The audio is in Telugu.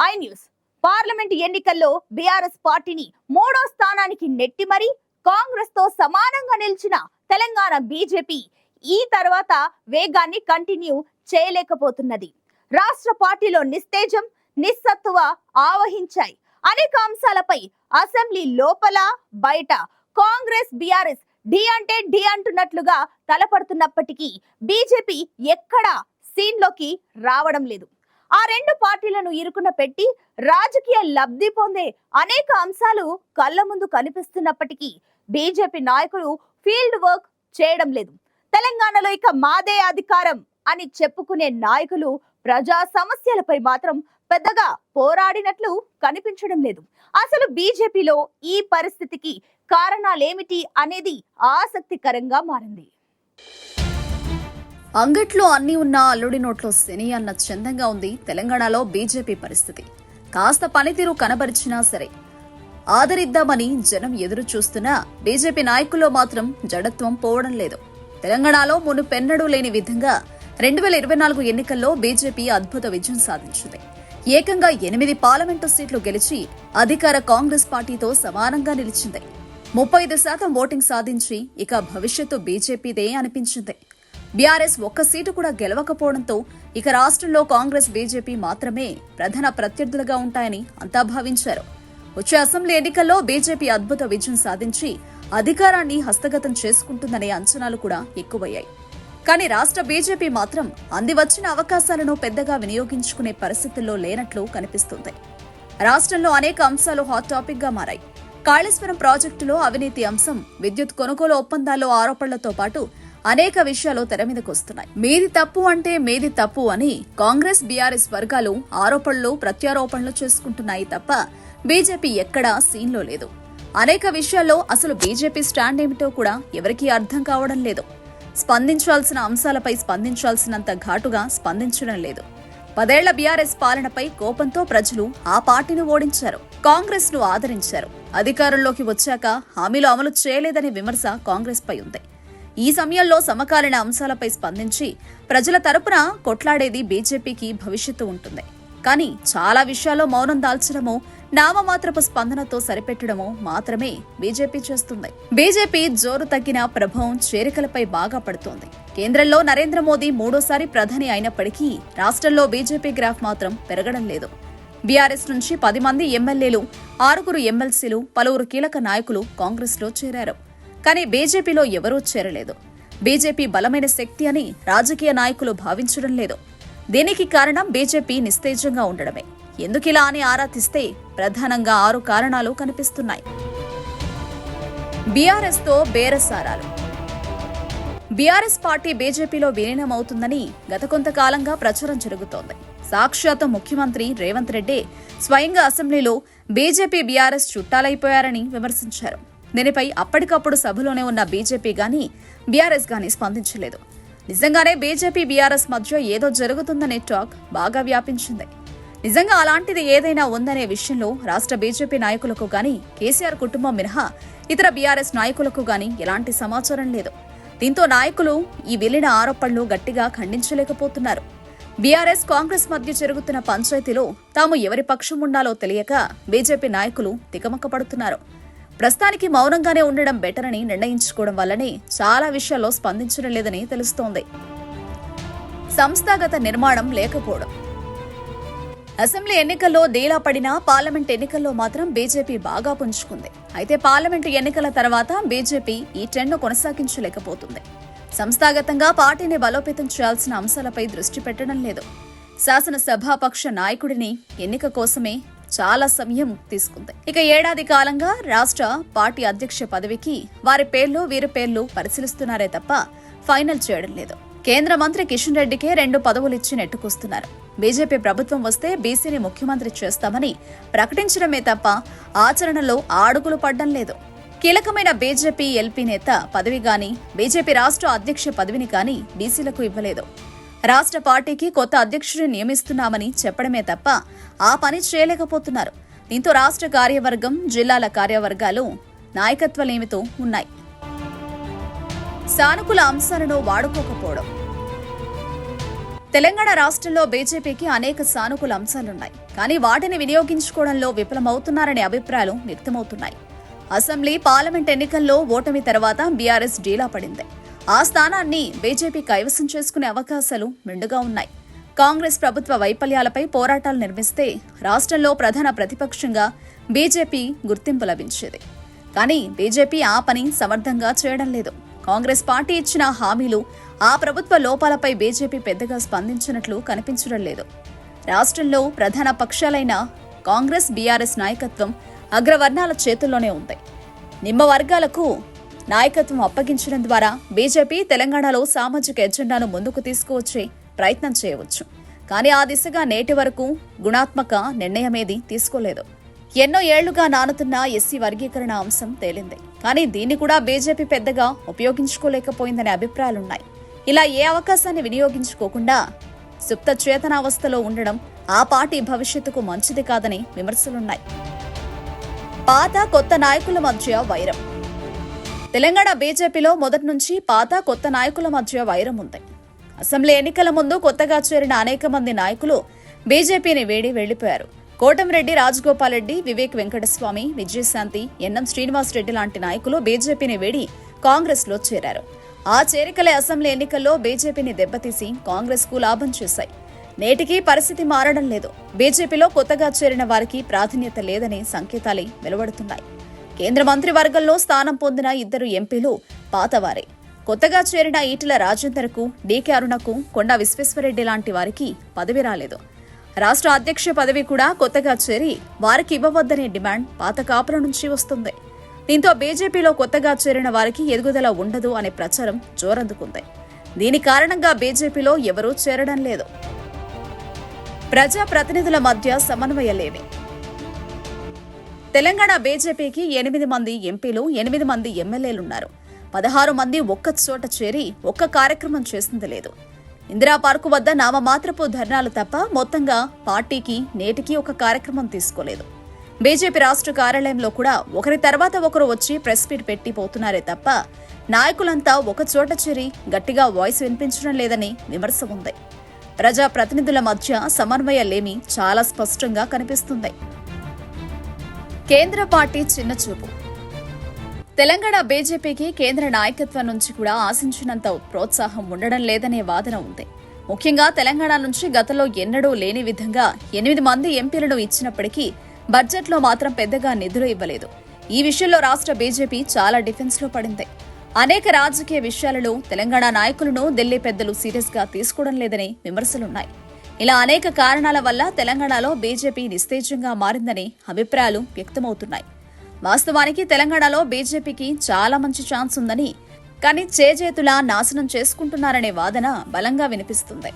ఐ న్యూస్ పార్లమెంట్ ఎన్నికల్లో బీఆర్ఎస్ పార్టీని మూడో స్థానానికి నెట్టి మరి కాంగ్రెస్ తో సమానంగా నిలిచిన తెలంగాణ బీజేపీ ఈ తర్వాత వేగాన్ని కంటిన్యూ చేయలేకపోతున్నది. రాష్ట్ర పార్టీలో నిస్తేజం, నిస్సత్తువ ఆవహించాయి. అనేక అంశాలపై అసెంబ్లీ లోపల బయట కాంగ్రెస్ బీఆర్ఎస్ డి అంటే డి అంటున్నట్లుగా తలపడుతున్నప్పటికీ బీజేపీ ఎక్కడా సీన్లోకి రావడం లేదు. ఆ రెండు పార్టీలను ఇరుకున పెట్టి రాజకీయ లబ్ధి పొందే అనేక అంశాలు కళ్ళ ముందు కనిపిస్తున్నప్పటికీ బీజేపీ నాయకులు ఫీల్డ్ వర్క్ చేయడం లేదు. తెలంగాణలో ఇక మాదే అధికారం అని చెప్పుకునే నాయకులు ప్రజా సమస్యలపై మాత్రం పెద్దగా పోరాడినట్లు కనిపించడం లేదు. అసలు బీజేపీలో ఈ పరిస్థితికి కారణాలేమిటి అనేది ఆసక్తికరంగా మారింది. అంగట్లో అన్నీ ఉన్న అల్లుడి నోట్లో శని అన్న చందంగా ఉంది తెలంగాణలో బీజేపీ పరిస్థితి. కాస్త పనితీరు కనబరిచినా సరే ఆదరిద్దామని జనం ఎదురు చూస్తున్నా బీజేపీ నాయకుల్లో మాత్రం జడత్వం పోవడం లేదు. తెలంగాణలో మునుపెన్నడూ లేని విధంగా 2024 ఎన్నికల్లో బీజేపీ అద్భుత విజయం సాధించింది. ఏకంగా 8 పార్లమెంటు సీట్లు గెలిచి అధికార కాంగ్రెస్ పార్టీతో సమానంగా నిలిచింది. 35% ఓటింగ్ సాధించి ఇక భవిష్యత్తు బీజేపీదే అనిపించింది. బీఆర్ఎస్ ఒక్క సీటు కూడా గెలవకపోవడంతో ఇక రాష్ట్రంలో కాంగ్రెస్ బీజేపీ మాత్రమే ప్రధాన ప్రత్యర్థులుగా ఉంటాయని అంతా భావించారు. వచ్చే అసెంబ్లీ ఎన్నికల్లో బీజేపీ అద్భుత విజయం సాధించి అధికారాన్ని హస్తగతం చేసుకుంటుందనే అంచనాలు కూడా ఎక్కువయ్యాయి. కానీ రాష్ట్ర బీజేపీ మాత్రం అంది వచ్చిన అవకాశాలను పెద్దగా వినియోగించుకునే పరిస్థితుల్లో లేనట్లు కనిపిస్తుంది. రాష్ట్రంలో అనేక అంశాలు హాట్ టాపిక్ గా మారాయి. కాళేశ్వరం ప్రాజెక్టులో అవినీతి అంశం, విద్యుత్ కొనుగోలు ఒప్పందాల్లో ఆరోపణలతో పాటు అనేక విషయాలు తెరమీదకొస్తున్నాయి. మీది తప్పు అంటే మీది తప్పు అని కాంగ్రెస్ బీఆర్ఎస్ వర్గాలు ఆరోపణలు ప్రత్యారోపణలు చేసుకుంటున్నాయి తప్ప బీజేపీ ఎక్కడా సీన్లో లేదు. అనేక విషయాల్లో అసలు బీజేపీ స్టాండ్ ఏమిటో కూడా ఎవరికీ అర్థం కావడం లేదు. స్పందించాల్సిన అంశాలపై స్పందించాల్సినంత ఘాటుగా స్పందించడం లేదు. 10 ఏళ్ల బీఆర్ఎస్ పాలనపై కోపంతో ప్రజలు ఆ పార్టీని ఓడించారు, కాంగ్రెస్ ను ఆదరించారు. అధికారంలోకి వచ్చాక హామీలు అమలు చేయలేదనే విమర్శ కాంగ్రెస్ పై ఉంది. ఈ సమయంలో సమకాలీన అంశాలపై స్పందించి ప్రజల తరపున కొట్లాడేది బీజేపీకి భవిష్యత్తు ఉంటుంది. కానీ చాలా విషయాల్లో మౌనం దాల్చడమో, నామమాత్రపు స్పందనతో సరిపెట్టడమో మాత్రమే బీజేపీ చేస్తుంది. బీజేపీ జోరు తగ్గిన ప్రభావం చేరికలపై బాగా పడుతోంది. కేంద్రంలో నరేంద్ర మోదీ 3వ ప్రధాని అయినప్పటికీ రాష్ట్రంలో బీజేపీ గ్రాఫ్ మాత్రం పెరగడం లేదు. బీఆర్ఎస్ నుంచి 10 మంది ఎమ్మెల్యేలు, 6 ఎమ్మెల్సీలు, పలువురు కీలక నాయకులు కాంగ్రెస్ లో చేరారు. కానీ బీజేపీలో ఎవరూ చేరలేదు. బీజేపీ బలమైన శక్తి అని రాజకీయ నాయకులు భావించడం లేదు. దీనికి కారణం బీజేపీ నిస్తేజంగా ఉండడమే. ఎందుకిలా అని ఆరా తీస్తే ప్రధానంగా 6 కారణాలు కనిపిస్తున్నాయి. బీఆర్ఎస్ తో బేరసారాలు. బీఆర్ఎస్ పార్టీ బీజేపీలో విలీనమవుతుందని గత కొంతకాలంగా ప్రచారం జరుగుతోంది. సాక్షాత్ ముఖ్యమంత్రి రేవంత్ రెడ్డి స్వయంగా అసెంబ్లీలో బీజేపీ బీఆర్ఎస్ చుట్టాలైపోయారని విమర్శించారు. దీనిపై అప్పటికప్పుడు సభలోనే ఉన్న బీజేపీ గానీ బీఆర్ఎస్ గానీ స్పందించలేదు. నిజంగానే బీజేపీ బీఆర్ఎస్ మధ్య ఏదో జరుగుతుందనే టాక్ బాగా వ్యాపించింది. నిజంగా అలాంటిది ఏదైనా ఉందనే విషయంలో రాష్ట్ర బీజేపీ నాయకులకు గానీ, కేసీఆర్ కుటుంబం మినహా ఇతర బీఆర్ఎస్ నాయకులకు గానీ ఎలాంటి సమాచారం లేదు. దీంతో నాయకులు ఈ విలీన ఆరోపణలు గట్టిగా ఖండించలేకపోతున్నారు. బీఆర్ఎస్ కాంగ్రెస్ మధ్య జరుగుతున్న పంచాయతీలో తాము ఎవరి పక్షం ఉండాలో తెలియక బీజేపీ నాయకులు తికమక్కపడుతున్నారు. ప్రస్తుతానికి మౌనంగానే ఉండడం బెటర్ అని నిర్ణయించుకోవడం వల్లనే చాలా విషయాల్లో స్పందించడం లేదని తెలుస్తోంది. సంస్థాగత నిర్మాణం లేకపోవడం. అసెంబ్లీ ఎన్నికల్లో డీలా పడినా పార్లమెంట్ ఎన్నికల్లో మాత్రం బీజేపీ బాగా పుంజుకుంది. అయితే పార్లమెంటు ఎన్నికల తర్వాత బీజేపీ ఈ ట్రెండ్ను కొనసాగించలేకపోతుంది. సంస్థాగతంగా పార్టీని బలోపేతం చేయాల్సిన అంశాలపై దృష్టి పెట్టడం లేదు. శాసనసభాపక్ష నాయకుడిని ఎన్నిక కోసమే చాలా సమయం తీసుకుంది. ఇక ఏడాది కాలంగా రాష్ట్ర పార్టీ అధ్యక్ష పదవికి వారి పేర్లు వీరి పేర్లు పరిశీలిస్తున్నారే తప్ప ఫైనల్ చేయడం లేదు. కేంద్ర మంత్రి కిషన్ రెడ్డికే 2 పదవులిచ్చి నెట్టుకొస్తున్నారు. బీజేపీ ప్రభుత్వం వస్తే బీసీని ముఖ్యమంత్రి చేస్తామని ప్రకటించడమే తప్ప ఆచరణలో అడుగులు పడ్డం లేదు. కీలకమైన బీజేపీ ఎల్పీ నేత పదవి గాని, బీజేపీ రాష్ట్ర అధ్యక్ష పదవిని గాని బీసీలకు ఇవ్వలేదు. రాష్ట్ర పార్టీకి కొత్త అధ్యక్షుడిని నియమిస్తున్నామని చెప్పడమే తప్ప ఆ పని చేయలేకపోతున్నారు. దీంతో రాష్ట్ర కార్యవర్గం, జిల్లాల కార్యవర్గాలు నాయకత్వలేమితో ఉన్నాయి. సానుకూల అంశాలను వాడుకోకపోవడం. తెలంగాణ రాష్ట్రంలో బీజేపీకి అనేక సానుకూల అంశాలున్నాయి. కానీ వాటిని వినియోగించుకోవడంలో విఫలమవుతున్నారనే అభిప్రాయాలు వ్యక్తమవుతున్నాయి. అసెంబ్లీ, పార్లమెంట్ ఎన్నికల్లో ఓటమి తర్వాత బీఆర్ఎస్ డీలా పడింది. ఆ స్థానాన్ని బీజేపీ కైవసం చేసుకునే అవకాశాలు మెండుగా ఉన్నాయి. కాంగ్రెస్ ప్రభుత్వ వైఫల్యాలపై పోరాటాలు నిర్మిస్తే రాష్ట్రంలో ప్రధాన ప్రతిపక్షంగా బీజేపీ గుర్తింపు లభించేది. కానీ బీజేపీ ఆ పని సమర్థంగా చేయడం లేదు. కాంగ్రెస్ పార్టీ ఇచ్చిన హామీలు, ఆ ప్రభుత్వ లోపాలపై బీజేపీ పెద్దగా స్పందించినట్లు కనిపించడం లేదు. రాష్ట్రంలో ప్రధాన పక్షాలైన కాంగ్రెస్, బీఆర్ఎస్ నాయకత్వం అగ్రవర్ణాల చేతుల్లోనే ఉంది. నిమ్మ వర్గాలకు నాయకత్వం అప్పగించడం ద్వారా బీజేపీ తెలంగాణలో సామాజిక ఎజెండాను ముందుకు తీసుకువచ్చే ప్రయత్నం చేయవచ్చు. కానీ ఆ దిశగా నేటి వరకు గుణాత్మక నిర్ణయమేది తీసుకోలేదు. ఎన్నో ఏళ్లుగా నానుతున్న ఎస్సీ వర్గీకరణ అంశం తేలింది. కానీ దీన్ని కూడా బీజేపీ పెద్దగా ఉపయోగించుకోలేకపోయిందనే అభిప్రాయాలున్నాయి. ఇలా ఏ అవకాశాన్ని వినియోగించుకోకుండా సుప్త చేతనావస్థలో ఉండడం ఆ పార్టీ భవిష్యత్తుకు మంచిది కాదని విమర్శలున్నాయి. పాత కొత్త నాయకుల మధ్య వైరం. తెలంగాణ బీజేపీలో మొదటి నుంచి పాత కొత్త నాయకుల మధ్య వైరం ఉంది. అసెంబ్లీ ఎన్నికల ముందు కొత్తగా చేరిన అనేక మంది నాయకులు బీజేపీని వేడి వెళ్లిపోయారు. కోటంరెడ్డి, రాజగోపాల్ రెడ్డి, వివేక్ వెంకటస్వామి, విజయశాంతి, ఎన్ఎం శ్రీనివాస్ రెడ్డి లాంటి నాయకులు బీజేపీని వేడి కాంగ్రెస్ లో చేరారు. ఆ చేరికలే అసెంబ్లీ ఎన్నికల్లో బీజేపీని దెబ్బతీసి కాంగ్రెస్ కు లాభం చేశాయి. నేటికీ పరిస్థితి మారడం లేదు. బీజేపీలో కొత్తగా చేరిన వారికి ప్రాధాన్యత లేదనే సంకేతాలే వెలువడుతున్నాయి. కేంద్ర మంత్రివర్గంలో స్థానం పొందిన 2 ఎంపీలు పాతవారే. కొత్తగా చేరిన ఈటెల రాజేందర్కు, డీకే అరుణకు, కొండా విశ్వేశ్వరరెడ్డి లాంటి వారికి పదవి రాలేదు. రాష్ట్ర అధ్యక్ష పదవి కూడా కొత్తగా చేరి వారికి ఇవ్వవద్దనే డిమాండ్ పాత కాపుల నుంచి వస్తుంది. దీంతో బీజేపీలో కొత్తగా చేరిన వారికి ఎదుగుదల ఉండదు అనే ప్రచారం జోరందుకుంది. దీని కారణంగా బీజేపీలో ఎవరూ చేరడం లేదు. ప్రజా ప్రతినిధుల మధ్య సమన్వయలేమి. తెలంగాణ బీజేపీకి 8 మంది ఎంపీలు, 8 మంది ఎమ్మెల్యేలున్నారు. 16 మంది ఒక్క చోట చేరి ఒక్క కార్యక్రమం చేసింది లేదు. ఇందిరా పార్కు వద్ద నామమాత్రపు ధర్నాలు తప్ప మొత్తంగా పార్టీకి నేటికి ఒక కార్యక్రమం తీసుకోలేదు. బీజేపీ రాష్ట్ర కార్యాలయంలో కూడా ఒకరి తర్వాత ఒకరు వచ్చి ప్రెస్ మీట్ పెట్టి పోతున్నారే తప్ప నాయకులంతా ఒక చోట చేరి గట్టిగా వాయిస్ వినిపించడం లేదని విమర్శ ఉంది. ప్రజా ప్రతినిధుల మధ్య సమన్వయలేమి చాలా స్పష్టంగా కనిపిస్తుంది. కేంద్ర పార్టీ చిన్నచూపు. తెలంగాణ బీజేపీకి కేంద్ర నాయకత్వం నుంచి కూడా ఆశించినంత ప్రోత్సాహం ఉండడం లేదనే వాదన ఉంది. ముఖ్యంగా తెలంగాణ నుంచి గతంలో ఎన్నడూ లేని విధంగా 8 మంది ఎంపీలను ఇచ్చినప్పటికీ బడ్జెట్లో మాత్రం పెద్దగా నిధులు ఇవ్వలేదు. ఈ విషయంలో రాష్ట్ర బీజేపీ చాలా డిఫెన్స్ లో పడింది. అనేక రాజకీయ విషయాలలో తెలంగాణ నాయకులను ఢిల్లీ పెద్దలు సీరియస్ గా తీసుకోవడం లేదని విమర్శలున్నాయి. ఇలా అనేక కారణాల వల్ల తెలంగాణలో బీజేపీ నిస్తేజంగా మారిందని అభిప్రాయాలు వ్యక్తమవుతున్నాయి. వాస్తవానికి తెలంగాణలో బీజేపీకి చాలా మంచి ఛాన్స్ ఉందని, కానీ చేజేతులా నాశనం చేసుకుంటున్నారనే వాదన బలంగా వినిపిస్తుంది.